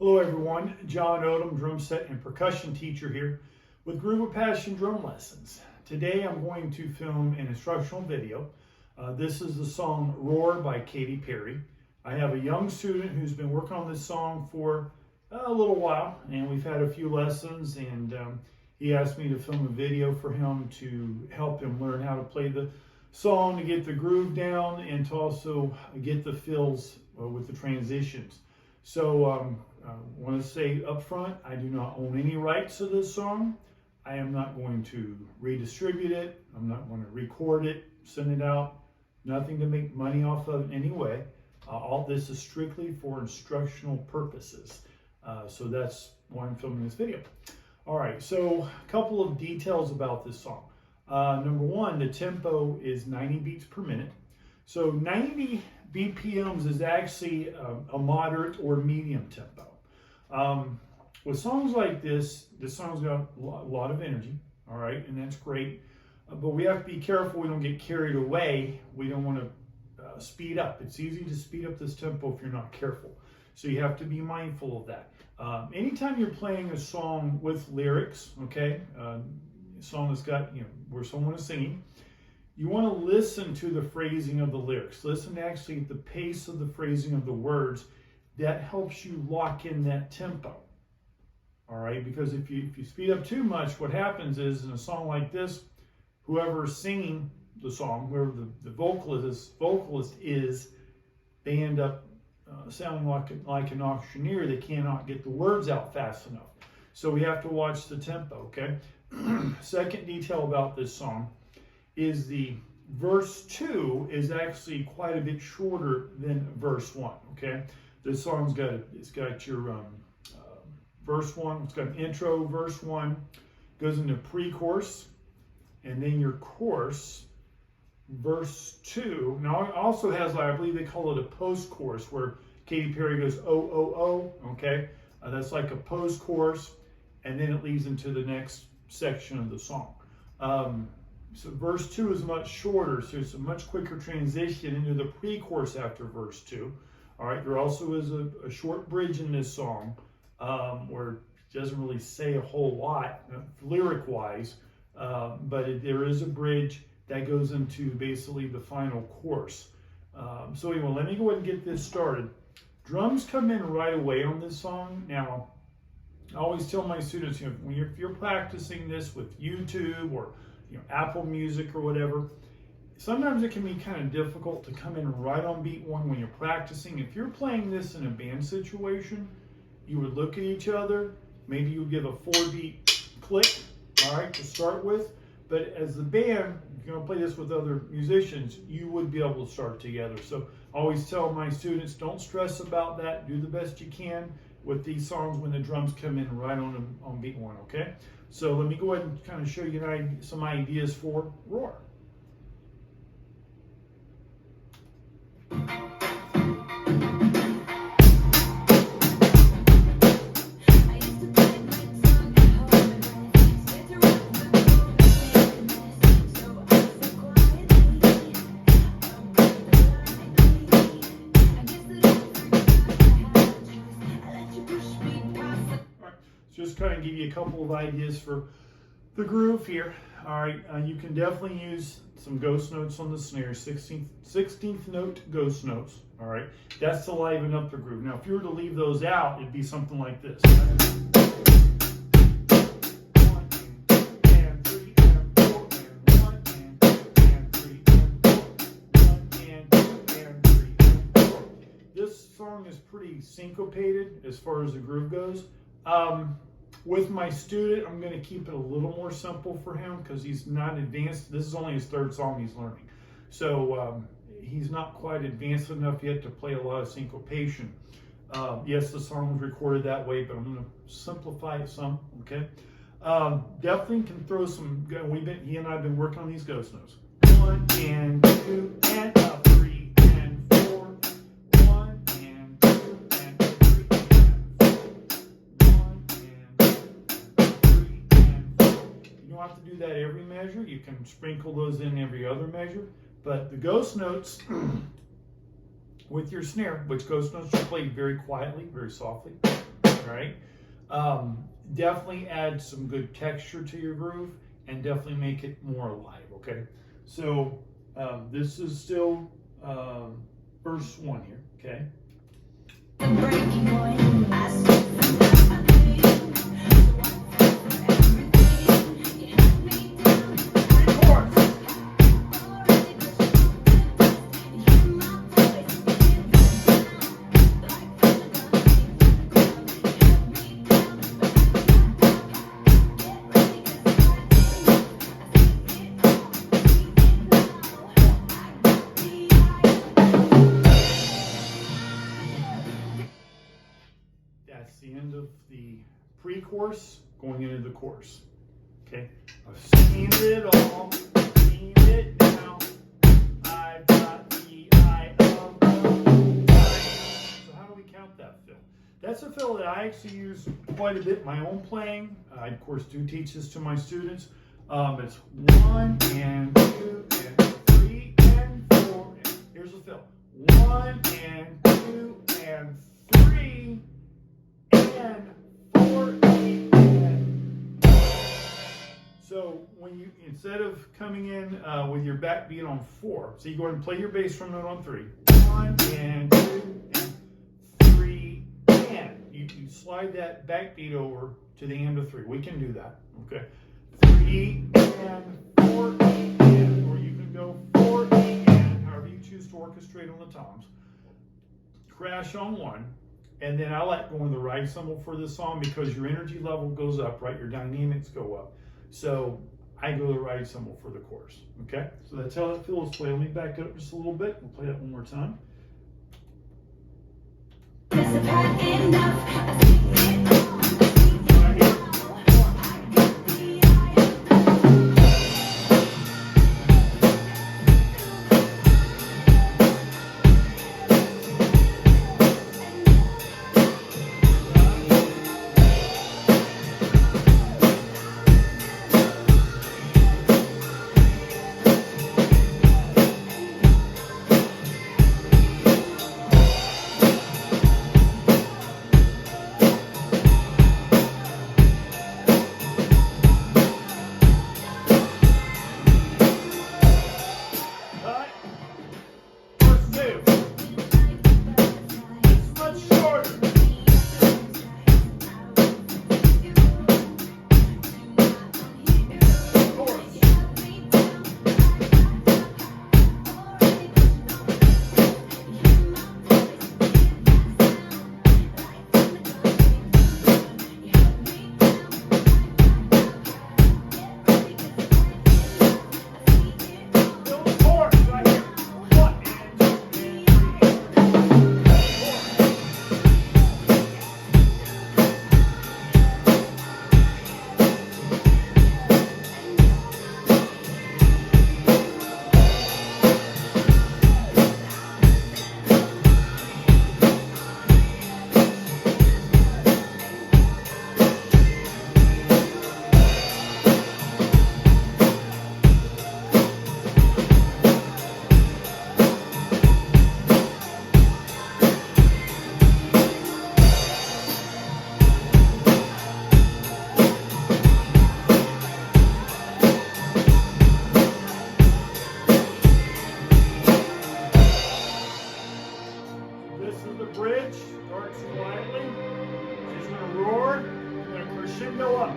Hello everyone, John Odom, drum set and percussion teacher here with Groove of Passion drum lessons. Today I'm going to film an instructional video. This is the song Roar by Katy Perry. I have a young student who's been working on this song for a little while, and we've had a few lessons, and he asked me to film a video for him to help him learn how to play the song, to get the groove down, and to also get the fills with the transitions. So I want to say up front, I do not own any rights to this song. I am not going to redistribute it. I'm not going to record it, send it out. Nothing to make money off of anyway. All this is strictly for instructional purposes. So that's why I'm filming this video. All right, so a couple of details about this song. Number one, the tempo is 90 beats per minute. So 90 BPMs is actually a moderate or medium tempo. With songs like this song's got a lot of energy, all right, and that's great. But we have to be careful we don't get carried away. We don't want to speed up. It's easy to speed up this tempo if you're not careful. So you have to be mindful of that. Anytime you're playing a song with lyrics, okay, a song that's got, where someone is singing, you want to listen to the phrasing of the lyrics. Listen to actually the pace of the phrasing of the words. That helps you lock in that tempo. All right, because if you speed up too much, what happens is in a song like this, whoever's singing the song, whoever the vocalist is, they end up sounding like an auctioneer. They cannot get the words out fast enough. So we have to watch the tempo, okay? Second detail about this song is the verse 2 is actually quite a bit shorter than verse 1, okay? This song's got your verse 1, it's got an intro, verse 1, goes into pre-chorus, and then your chorus, verse 2. Now it also has, I believe they call it a post-chorus, where Katy Perry goes, oh, oh, oh, okay? That's like a post-chorus, and then it leads into the next section of the song. So verse 2 is much shorter, so it's a much quicker transition into the pre-chorus after verse 2. All right, there also is a short bridge in this song where it doesn't really say a whole lot lyric-wise, but there is a bridge that goes into basically the final chorus. So anyway, let me go ahead and get this started. Drums come in right away on this song. Now, I always tell my students, if you're practicing this with YouTube or Apple Music or whatever, sometimes it can be kind of difficult to come in right on beat one when you're practicing. If you're playing this in a band situation, you would look at each other, maybe you would give a 4-beat click, all right, to start with. But as the band, if you're going to play this with other musicians, you would be able to start together. So I always tell my students, don't stress about that. Do the best you can with these songs when the drums come in right on beat one, okay? So let me go ahead and kind of show you some ideas for Roar. Just kind of give you a couple of ideas for the groove here. All right, you can definitely use some ghost notes on the snare, 16th note ghost notes. All right, that's to liven up the groove. Now, if you were to leave those out, it'd be something like this. 1 and 3 and 4 and 1 and 2 and 3 and 4, 1 and 2 and 3 and 4. This song is pretty syncopated as far as the groove goes. With my student, I'm going to keep it a little more simple for him because he's not advanced. This is only his third song he's learning. So he's not quite advanced enough yet to play a lot of syncopation. Yes, the song was recorded that way, but I'm going to simplify it some, okay? Definitely can throw some, he and I have been working on these ghost notes. 1 and 2 and 3 and 4. 1 and 2 and 3 and 4. You don't have to do that every measure. You can sprinkle those in every other measure. But the ghost notes with your snare, which ghost notes are played very quietly, very softly. all right? Definitely add some good texture to your groove and definitely make it more alive, okay? So this is still verse 1 here, okay? That's the end of the pre-chorus going into the chorus. Okay, I've seen it all, seen it now. I've got the eye of the eye. So how do we count that fill? That's a fill that I actually use quite a bit in my own playing. I of course do teach this to my students. It's 1 and 2 and 3 and 4. And here's the fill. 1 and 2 and 3. And 4, 8, and so when you, instead of coming in with your backbeat on 4, so you go ahead and play your bass drum note on 3. 1 and 2 and 3 and you slide that backbeat over to the end of 3. We can do that, okay? 3 and 4 and, or you can go 4 and, however you choose to orchestrate on the toms. Crash on 1. And then I like going the ride cymbal for this song because your energy level goes up, right? Your dynamics go up. So I go the ride cymbal for the chorus, okay? So that's how that feels. Play. Let me back it up just a little bit. We'll play that one more time.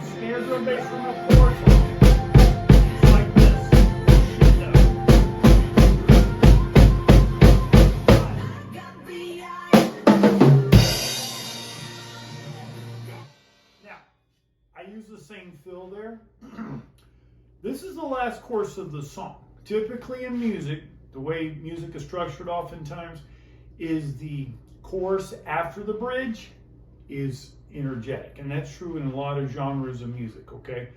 Snare drum bass from the fourth. Just like this. Now, I use the same fill there. This is the last chorus of the song. Typically in music, the way music is structured oftentimes is the chorus after the bridge is energetic, and that's true in a lot of genres of music, okay?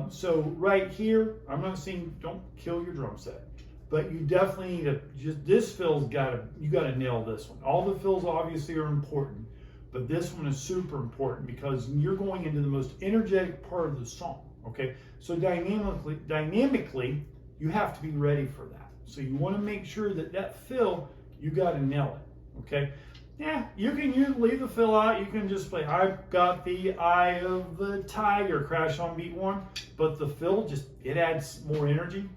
So right here, I'm not saying don't kill your drum set, but you definitely need to, just this fill's you gotta nail this one. All the fills obviously are important, but this one is super important because you're going into the most energetic part of the song, okay? So dynamically, you have to be ready for that. So you wanna make sure that that fill, you gotta nail it, okay? Yeah, you can leave the fill out. You can just play, I've got the eye of the tiger, crash on beat 1. But the fill, it adds more energy.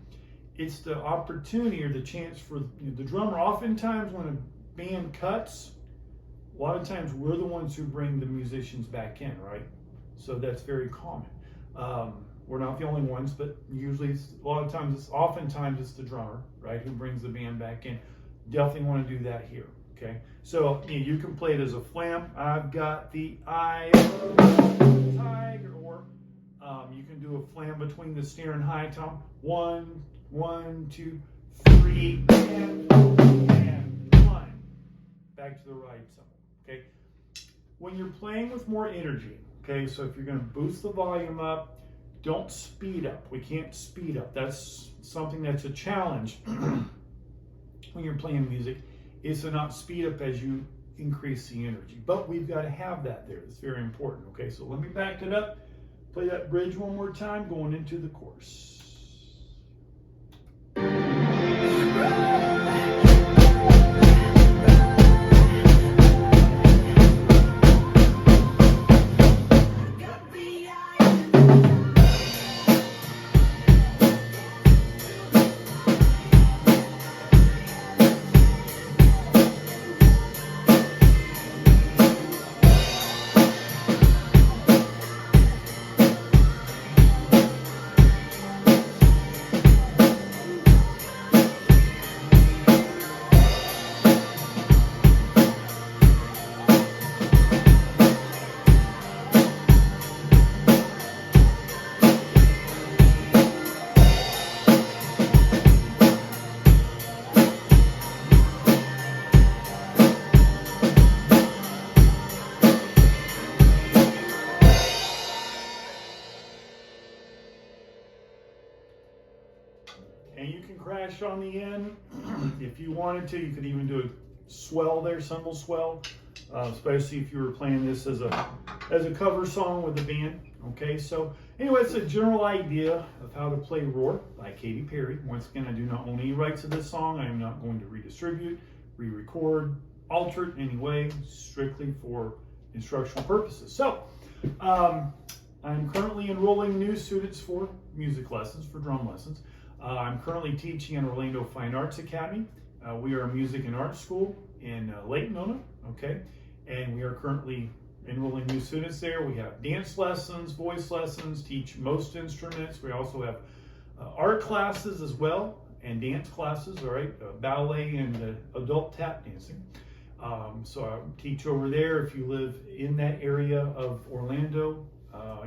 It's the opportunity or the chance for the drummer. Oftentimes when a band cuts, a lot of times we're the ones who bring the musicians back in, right? So that's very common. We're not the only ones, but usually oftentimes it's the drummer, right, who brings the band back in. Definitely want to do that here, okay? So you can play it as a flam. I've got the eye of the tiger, or you can do a flam between the snare and high tom. 1, 1, 2, 3, and 1. Back to the right cymbal, okay? When you're playing with more energy, okay, so if you're going to boost the volume up, don't speed up. We can't speed up. That's something that's a challenge when you're playing music, is to not speed up as you increase the energy. But we've got to have that there. It's very important, okay? So let me back it up. Play that bridge one more time, going into the chorus. And you can crash on the end if you wanted to. You could even do a swell there, cymbal swell, especially if you were playing this as a cover song with the band. Okay, so anyway, it's a general idea of how to play Roar by Katy Perry. Once again, I do not own any rights to this song. I am not going to redistribute, re-record, alter it in any way, strictly for instructional purposes. So, I'm currently enrolling new students for music lessons, for drum lessons. I'm currently teaching in Orlando Fine Arts Academy. We are a music and art school in Lake Nona, okay? And we are currently enrolling new students there. We have dance lessons, voice lessons, teach most instruments. We also have art classes as well, and dance classes, all right? Ballet and adult tap dancing. So I teach over there. If you live in that area of Orlando,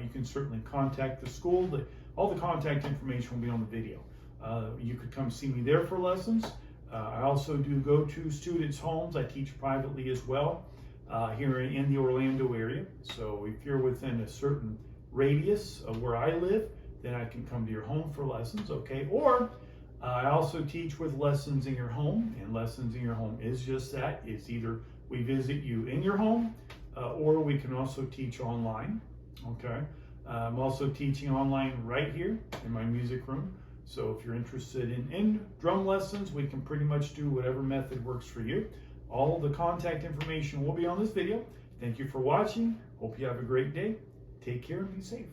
you can certainly contact the school. All the contact information will be on the video. You could come see me there for lessons. I also do go to students' homes. I teach privately as well here in the Orlando area. So if you're within a certain radius of where I live, then I can come to your home for lessons, okay? Or I also teach with lessons in your home, and lessons in your home is just that. It's either we visit you in your home, or we can also teach online, okay? I'm also teaching online right here in my music room. So if you're interested in drum lessons, we can pretty much do whatever method works for you. All the contact information will be on this video. Thank you for watching. Hope you have a great day. Take care and be safe.